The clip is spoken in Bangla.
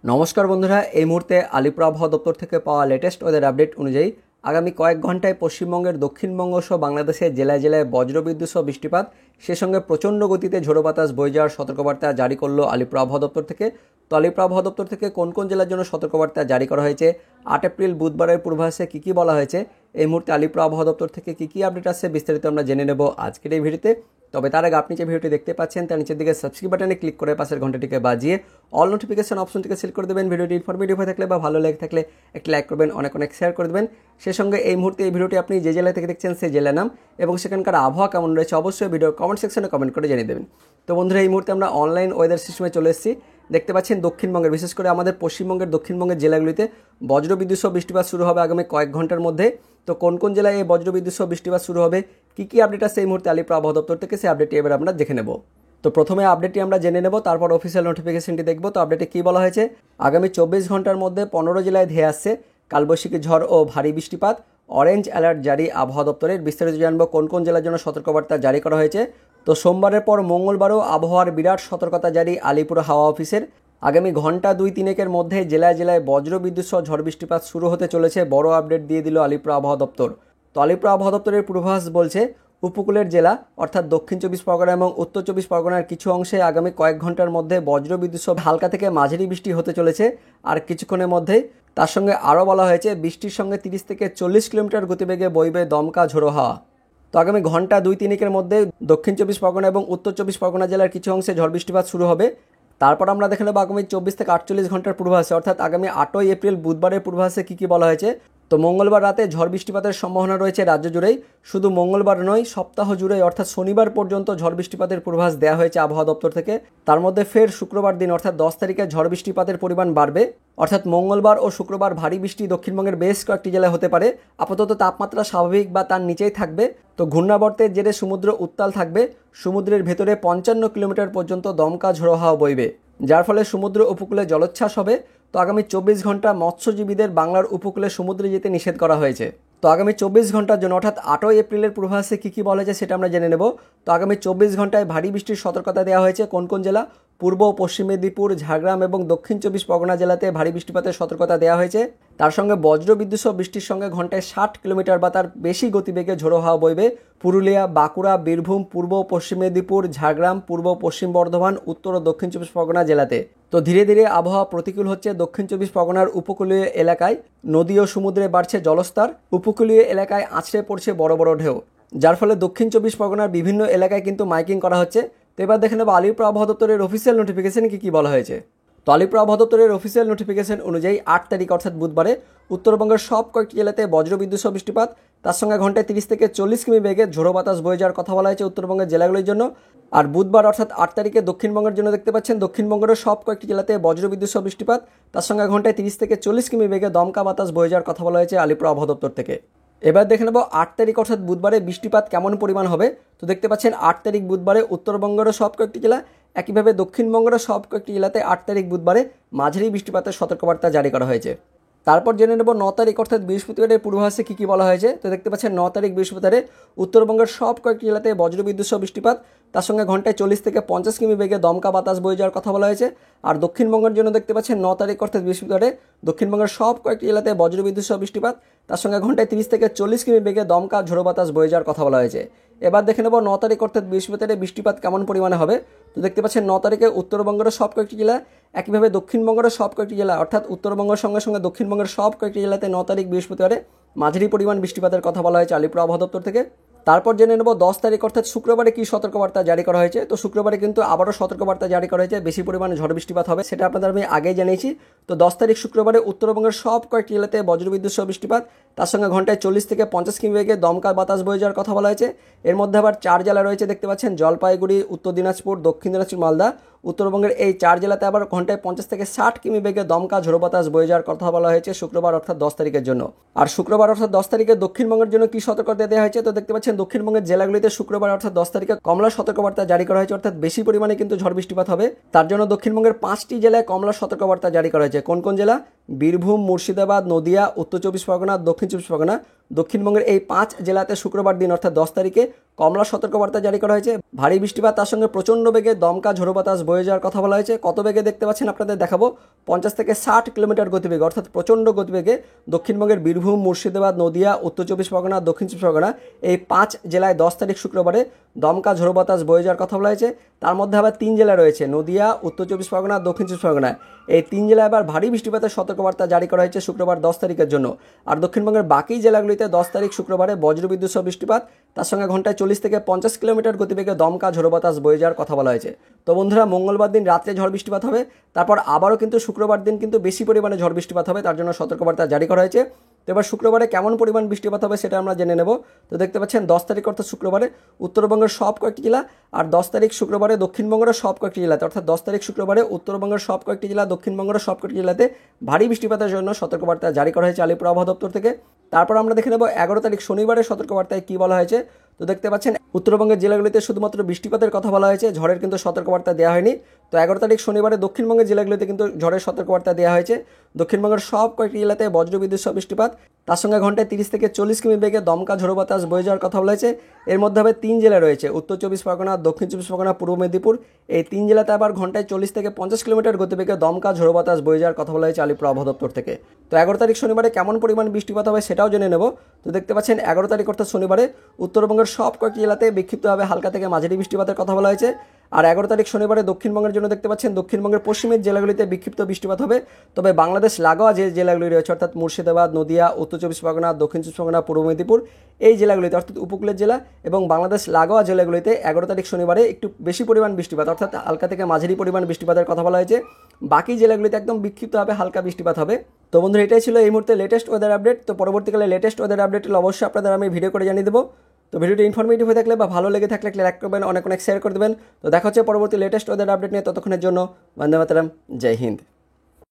নমস্কার বন্ধুরা, এই মুহূর্তে আলিপুর আবহাওয়া দপ্তর থেকে পাওয়া লেটেস্ট ওয়েদার আপডেট অনুযায়ী আগামী কয়েক ঘন্টায় পশ্চিমবঙ্গের দক্ষিণবঙ্গ সহ বাংলাদেশের জেলায় জেলায় বজ্রবিদ্যুৎ সহ বৃষ্টিপাত, সে সঙ্গে প্রচণ্ড গতিতে ঝোড়ো বাতাস বয়ে যাওয়ার সতর্কবার্তা জারি করলো আলিপুর আবহাওয়া দপ্তর থেকে। তো আলিপুর আবহাওয়া দপ্তর থেকে কোন কোন জেলার জন্য সতর্কবার্তা জারি করা হয়েছে, 8 এপ্রিল বুধবারের পূর্বাভাসে কী কী বলা হয়েছে, এই মুহূর্তে আলিপুর আবহাওয়া দপ্তর থেকে কী কী আপডেট আসছে বিস্তারিত আমরা জেনে নেব আজকের এই ভিডিওতে। তবে তার আগে আপনি যে ভিডিওটি দেখতে পাচ্ছেন তার নিচের দিকে সাবস্ক্রাইব বাটনে ক্লিক করে পাশের ঘন্টাটিকে বাজিয়ে অল নোটিফিকেশন অপশনটিকে সিলেক্ট করে দেবেন। ভিডিওটি ইনফরমেটিভ হয়ে থাকলে বা ভালো লেগে থাকলে একটি লাইক করবেন, অনেক অনেক শেয়ার করে দেবেন। সেই সঙ্গে এই মুহূর্তে এই ভিডিওটি আপনি যে জেলা থেকে দেখছেন সেই জেলার নাম এবং সেখানকার আবহাওয়া কেমন রয়েছে অবশ্যই ভিডিওর কমেন্ট সেকশনে কমেন্ট করে জানিয়ে দেবেন। তো বন্ধুরা, এই মুহূর্তে আমরা অনলাইন ওয়েদার সিস্টেমে চলে এসেছি। দেখতে পাচ্ছেন দক্ষিণবঙ্গের, বিশেষ করে আমাদের পশ্চিমবঙ্গের দক্ষিণবঙ্গের জেলাগুলিতে বজ্রবিদ্যুৎ সহ বৃষ্টিপাত শুরু হবে আগামী কয়েক ঘন্টার মধ্যে। তো কোন কোন জেলায় এই বজ্রবিদ্যুৎ সহ বৃষ্টিপাত শুরু হবে, কী কী আপডেট আছে এই মুহূর্তে আলিপুর আবহাওয়া দপ্তর থেকে, সেই আপডেটটি এবার আমরা দেখে নেব। তো প্রথমে আপডেটটি আমরা জেনে নেব, তারপর অফিসিয়াল নোটিফিকেশনটি দেখব। তো আপডেটে কী বলা হয়েছে, আগামী 24 ঘন্টার মধ্যে 15 জেলায় ধেয়ে আসছে কালবৈশাখী ঝড় ও ভারী বৃষ্টিপাত, অরেঞ্জ অ্যালার্ট জারি আবহাওয়া দপ্তরের। বিস্তারিত জানবো কোন কোন জেলার জন্য সতর্কবার্তা জারি করা হয়েছে। তো সোমবারের পর মঙ্গলবারও আবহাওয়ার বিরাট সতর্কতা জারি আলিপুর হাওয়া অফিসের। আগামী ঘন্টা 2-3 মধ্যে জেলায় জেলায় বজ্রবিদ্যুৎ সহ ঝড় বৃষ্টিপাত শুরু হতে চলেছে, বড় আপডেট দিয়ে দিল আলিপুর আবহাওয়া দপ্তর। তো আলিপুর আবহাওয়া দপ্তরের পূর্বাভাস বলছে, উপকূলের জেলা অর্থাৎ দক্ষিণ 24 পরগনা এবং উত্তর 24 পরগনার কিছু অংশে আগামী কয়েক ঘন্টার মধ্যে বজ্রবিদ্যুৎ সহ হালকা থেকে মাঝারি বৃষ্টি হতে চলেছে আর কিছুক্ষণের মধ্যেই। তার সঙ্গে আরও বলা হয়েছে, বৃষ্টির সঙ্গে 30 থেকে 40 কিলোমিটার গতিবেগে বইবে দমকা ঝোড়ো হাওয়া। তো আগামী ঘন্টা 2-3 মধ্যে দক্ষিণ 24 পরগনা এবং উত্তর 24 পরগনা জেলার কিছু অংশে ঝড় বৃষ্টিপাত শুরু হবে। তারপর আমরা দেখে নেব আগামী 24 থেকে 48 ঘন্টার পূর্বাভাসে, অর্থাৎ আগামী 8ই এপ্রিল বুধবারের পূর্বাভাসে কী কী বলা হয়েছে। তো মঙ্গলবার রাতে ঝড় বৃষ্টিপাতের সম্ভাবনা রয়েছে রাজ্য জুড়েই, শুধু মঙ্গলবার নয় সপ্তাহ জুড়েই, অর্থাৎ শনিবার পর্যন্ত ঝড় বৃষ্টিপাতের পূর্বাভাস দেওয়া হয়েছে আবহাওয়া দপ্তর থেকে। তার মধ্যে ফের শুক্রবার দিন অর্থাৎ 10 তারিখে ঝড় বৃষ্টিপাতের পরিমাণ বাড়বে, অর্থাৎ মঙ্গলবার ও শুক্রবার ভারী বৃষ্টি দক্ষিণবঙ্গের বেশ কয়েকটি জেলায় হতে পারে। আপাতত তাপমাত্রা স্বাভাবিক বা তার নিচেই থাকবে। তো ঘূর্ণাবর্তের জেরে সমুদ্র উত্তাল থাকবে, সমুদ্রের ভেতরে 55 কিলোমিটার পর্যন্ত দমকা ঝোড়ো হাওয়া বইবে, যার ফলে সমুদ্র উপকূলে জলোচ্ছ্বাস হবে। তো আগামী 24 ঘন্টা মৎস্যজীবীদের বাংলার উপকূলে সমুদ্রে যেতে নিষেধ করা হয়েছে। তো আগামী 24 ঘন্টার জন্য অর্থাৎ 8ই এপ্রিলের পূর্বাভাসে কী কী বলা হয়েছে সেটা আমরা জেনে নেব। তো আগামী 24 ঘন্টায় ভারী বৃষ্টির সতর্কতা দেওয়া হয়েছে কোন কোন জেলা, পূর্ব ও পশ্চিম মেদিনীপুর, ঝাড়গ্রাম এবং দক্ষিণ 24 পরগনা জেলাতে ভারী বৃষ্টিপাতের সতর্কতা দেওয়া হয়েছে। তার সঙ্গে বজ্রবিদ্যুৎ সহ বৃষ্টির সঙ্গে ঘন্টায় 60 কিলোমিটার বা তার বেশি গতিবেগে ঝোড়ো হাওয়া বইবে পুরুলিয়া, বাঁকুড়া, বীরভূম, পূর্ব ও পশ্চিম মেদিনীপুর, ঝাড়গ্রাম, পূর্ব পশ্চিম বর্ধমান, উত্তর ও দক্ষিণ 24 পরগনা জেলাতে। তো ধীরে ধীরে আবহাওয়া প্রতিকূল হচ্ছে দক্ষিণ 24 পরগনার উপকূলীয় এলাকায়, নদী ও সমুদ্রে বাড়ছে জলস্তর, উপকূলীয় এলাকায় আছড়ে পড়ছে বড় বড় ঢেউ, যার ফলে দক্ষিণ 24 পরগনার বিভিন্ন এলাকায় কিন্তু মাইকিং করা হচ্ছে। তো এবার দেখে নেব আলিপুর আবহাওয়া দপ্তরের অফিসিয়াল নোটিফিকেশনে কী কী বলা হয়েছে। তো আলিপুর আবহাওয়া দপ্তরের অফিসিয়াল নোটিফিকেশন অনুযায়ী 8 তারিখ অর্থাৎ বুধবারে উত্তরবঙ্গের সব কয়েকটি জেলাতে বজ্রবিদ্যুৎ সহ বৃষ্টিপাত, তার সঙ্গে ঘন্টায় 30 থেকে 40 কিমি বেগে ঝোড়ো বাতাস বয়ে যাওয়ার কথা বলা হয়েছে উত্তরবঙ্গের জেলাগুলির জন্য। আর বুধবার অর্থাৎ 8 তারিখে দক্ষিণবঙ্গের জন্য দেখতে পাচ্ছেন দক্ষিণবঙ্গের সব কয়েকটি জেলাতে বজ্রবিদ্যুৎ সহ বৃষ্টিপাত, তার সঙ্গে ঘন্টায় 30 থেকে 40 কিমি বেগে দমকা বাতাস বয়ে যাওয়ার কথা বলা হয়েছে আলিপুর আবহাওয়া দপ্তর থেকে। এবার দেখে নেব 8 তারিখ অর্থাৎ বুধবারে বৃষ্টিপাত কেমন পরিমাণ হবে। তো দেখতে পাচ্ছেন 8 তারিখ বুধবারে উত্তরবঙ্গেরও সব কয়েকটি জেলা, একইভাবে দক্ষিণবঙ্গেরও সব কয়েকটি জেলাতে 8 তারিখ বুধবারে মাঝারি বৃষ্টিপাতের সতর্কবার্তা জারি করা হয়েছে। তারপর জেনে নেব 9 তারিখ অর্থাৎ বৃহস্পতিবারের পূর্বাভাসে কী কী বলা হয়েছে। তো দেখতে পাচ্ছেন 9 তারিখ বৃহস্পতিবারে উত্তরবঙ্গের সব কয়েকটি জেলাতে বজ্রবিদ্যুৎ সহ বৃষ্টিপাত, তার সঙ্গে ঘন্টায় 40 থেকে 50 কিমি বেগে দমকা বাতাস বয়ে যাওয়ার কথা বলা হয়েছে। আর দক্ষিণবঙ্গের জন্য দেখতে পাচ্ছেন 9 তারিখ অর্থাৎ বৃহস্পতিবারে দক্ষিণবঙ্গের সব কয়েকটি জেলাতে বজ্রবিদ্যুৎ সহ বৃষ্টিপাত, তার সঙ্গে ঘন্টায় 30 থেকে 40 কিমি বেগে দমকা ঝোড়ো বাতাস বয়ে যাওয়ার কথা বলা হয়েছে। এবার দেখে নেব 9 তারিখ অর্থাৎ বৃহস্পতিবারে বৃষ্টিপাত কেমন পরিমাণে হবে। তো দেখতে পাচ্ছেন 9 তারিখে উত্তরবঙ্গের সব কয়েকটি জেলা, একইভাবে দক্ষিণবঙ্গের সব কয়েকটি জেলা অর্থাৎ উত্তরবঙ্গের সঙ্গে সঙ্গে দক্ষিণবঙ্গের সব কয়েকটি জেলাতে 9 তারিখ বৃহস্পতিবারে মাঝারি পরিমাণ বৃষ্টিপাতের কথা বলা হয়েছে আলিপুর আবহাওয়া দপ্তর থেকে। তারপর জেনে নেব 10 তারিখ অর্থাৎ শুক্রবারে কী সতর্কবার্তা জারি করা হয়েছে। তো শুক্রবারে কিন্তু আবারও সতর্কবার্তা জারি করা হয়েছে, বেশি পরিমাণে ঝড় বৃষ্টিপাত হবে, সেটা আপনাদের আমি আগেই জানিয়েছি। তো 10 তারিখ শুক্রবারে উত্তরবঙ্গের সব কয়েকটি জেলাতে বজ্রবিদ্যুৎ সহ বৃষ্টিপাত, তার সঙ্গে ঘন্টায় 40 থেকে 50 কিমি বেগে দমকা বাতাস বয়ে যাওয়ার কথা বলা হয়েছে। এর মধ্যে আবার 4 জেলা রয়েছে দেখতে পাচ্ছেন, জলপাইগুড়ি, উত্তর দিনাজপুর, দক্ষিণ দিনাজপুর, মালদা। উত্তরবঙ্গের এই 4 জেলাতে আবার ঘন্টায় 50 থেকে 60 কিমি বেগে দমকা ঝোড়ো বাতাস বয়ে যাওয়ার কথা বলা হয়েছে শুক্রবার অর্থাৎ 10 তারিখের জন্য। আর শুক্রবার অর্থাৎ 10 তারিখে দক্ষিণবঙ্গের জন্য কি সতর্কতা দেওয়া হয়েছে। তো দেখতে পাচ্ছেন দক্ষিণবঙ্গের জেলাগুলিতে শুক্রবার অর্থাৎ 10 তারিখে কমলা সতর্কবার্তা জারি করা হয়েছে, অর্থাৎ বেশি পরিমাণে কিন্তু ঝড় বৃষ্টিপাত হবে। তার জন্য দক্ষিণবঙ্গের 5টি জেলায় কমলা সতর্কবার্তা জারি করা হয়েছে। কোন কোন জেলা? বীরভূম, মুর্শিদাবাদ, নদিয়া, উত্তর 24 পরগনা, দক্ষিণ 24 পরগনা। দক্ষিণবঙ্গের এই 5 জেলাতে শুক্রবার দিন অর্থাৎ 10 তারিখে কমলা সতর্কবার্তা জারি করা হয়েছে। ভারী বৃষ্টিপাত তার সঙ্গে প্রচণ্ড বেগে দমকা ঝোড়ো বাতাস বয়ে যাওয়ার কথা বলা হয়েছে। কত বেগে দেখতে পাচ্ছেন আপনাদের দেখাবো, 50 থেকে 60 কিলোমিটার গতিবেগে অর্থাৎ প্রচণ্ড গতিবেগে দক্ষিণবঙ্গের বীরভূম, মুর্শিদাবাদ, নদিয়া, উত্তর চব্বিশ পরগনা, দক্ষিণ চব্বিশ পরগনা এই 5 জেলায় 10 তারিখ শুক্রবারে দমকা ঝোড়ো বাতাস বয়ে যাওয়ার কথা বলা হয়েছে। তার মধ্যে আবার 3 জেলা রয়েছে, নদিয়া, উত্তর চব্বিশ পরগনা, দক্ষিণ চব্বিশ পরগনা। এই 3 জেলায় আবার ভারী বৃষ্টিপাতের সতর্কবার্তা জারি করা হয়েছে শুক্রবার 10 তারিখের জন্য। আর দক্ষিণবঙ্গের বাকি জেলাগুলিতে 10 তারিখ শুক্রবারে বজ্রবিদ্যুৎ সহ বৃষ্টিপাত, তার সঙ্গে ঘন্টায় 40 থেকে 50 কিলোমিটার গতিবেগে দমকা ঝোড়ো বাতাস বয়ে যাওয়ার কথা বলা হয়েছে। তো বন্ধুরা, মঙ্গলবার দিন রাত্রে ঝড় বৃষ্টিপাত হবে, তারপর আবারও কিন্তু শুক্রবার দিন কিন্তু বেশি পরিমাণে ঝড় বৃষ্টিপাত হবে, তার জন্য সতর্কবার্তা জারি করা হয়েছে। তো এবার শুক্রবারে কেমন পরিমাণ বৃষ্টিপাত হবে সেটা আমরা জেনে নেব। তো দেখতে পাচ্ছেন 10 তারিখ অর্থাৎ শুক্রবারে উত্তরবঙ্গের সব কয়েকটি জেলা, আর 10 তারিখ শুক্রবারে দক্ষিণবঙ্গের সব কয়েকটি জেলাতে, অর্থাৎ 10 তারিখ শুক্রবারে উত্তরবঙ্গের সব কয়েকটি জেলা, দক্ষিণবঙ্গের সব কয়েকটি জেলাতে ভারী বৃষ্টিপাতের জন্য সতর্কবার্তা জারি করা হয়েছে আলিপুর আবহাওয়া দপ্তর থেকে। তারপর আমরা দেখে নেব 11 তারিখ শনিবারের সতর্কবার্তায় কী বলা হয়েছে। তো দেখতে পাচ্ছেন উত্তরবঙ্গের জেলাগুলিতে শুধুমাত্র বৃষ্টিপাতের কথা বলা হয়েছে, ঝড়ের কিন্তু সতর্কবার্তা দেওয়া হয়নি। তো 11 তারিখ শনিবারে দক্ষিণবঙ্গের জেলাগুলিতে কিন্তু ঝড়ের সতর্কবার্তা দেওয়া হয়েছে। দক্ষিণবঙ্গের সব কয়েকটি জেলাতে বজ্রবিদ্যুৎ সহ বৃষ্টিপাত, তার সঙ্গে ঘন্টায় 30 থেকে 40 কিমি বেগে দমকা ঝোড়ো বাতাস বয়ে যাওয়ার কথা বলা হয়েছে। এর মধ্যে হবে 3 জেলা রয়েছে, উত্তর চব্বিশ পরগনা, দক্ষিণ চব্বিশ পরগনা, পূর্ব মেদিনীপুর। এই 3 জেলাতে আবার ঘন্টায় 40 থেকে 50 কিলোমিটার গতিবেগে দমকা ঝোড়ো বাতাস বয়ে যাওয়ার কথা বলা হয়েছে আলিপুর আবহাওয়া দপ্তর থেকে। তো 11 তারিখ শনিবারে কেমন পরিমাণ বৃষ্টিপাত হবে সেটাও জেনে নেব। তো দেখতে পাচ্ছেন 11 তারিখ অর্থাৎ শনিবারে উত্তরবঙ্গের সব কয়েকটি জেলাতে বিক্ষিপ্তভাবে হালকা থেকে মাঝারি বৃষ্টিপাতের কথা বলা হয়েছে। আর 11 তারিখ শনিবারে দক্ষিণবঙ্গের জন্য দেখতে পাচ্ছেন দক্ষিণবঙ্গের পশ্চিমের জেলাগুলিতে বিক্ষিপ্ত বৃষ্টিপাত হবে। তবে বাংলাদেশ লাগোয়া যে জেলাগুলি রয়েছে অর্থাৎ মুর্শিদাবাদ, নদিয়া, উত্তর চব্বিশ পরগনা, দক্ষিণ চব্বিশ পরগনা, পূর্ব মেদিনীপুর, এই জেলাগুলিতে অর্থাৎ উপকূলের জেলা এবং বাংলাদেশ লাগোয়া জেলাগুলিতে 11 তারিখ শনিবারে একটু বেশি পরিমাণ বৃষ্টিপাত অর্থাৎ হালকা থেকে মাঝারি পরিমাণ বৃষ্টিপাতের কথা বলা হয়েছে। বাকি জেলাগুলিতে একদম বিক্ষিপ্তভাবে হালকা বৃষ্টিপাত হবে। তো বন্ধুরা, এটাই ছিল এই মুহূর্তে লেটেস্ট ওয়েদার আপডেট। তো পরবর্তীকালে লেটেস্ট ওয়েদার আপডেট অবশ্যই আপনাদের আমি ভিডিও করে জানিয়ে দেবো। তো ভিডিওটি ইনফরমেটিভ হয়ে থাকলে বা ভালো লেগে থাকলে লাইক করবেন, অনেক শেয়ার করে দেবেন। তো দেখা হচ্ছে পরবর্তী লেটেস্ট ওয়েদার আপডেট নিয়ে। ততক্ষণের জন্য বন্দে মাতরম, জয় হিন্দ।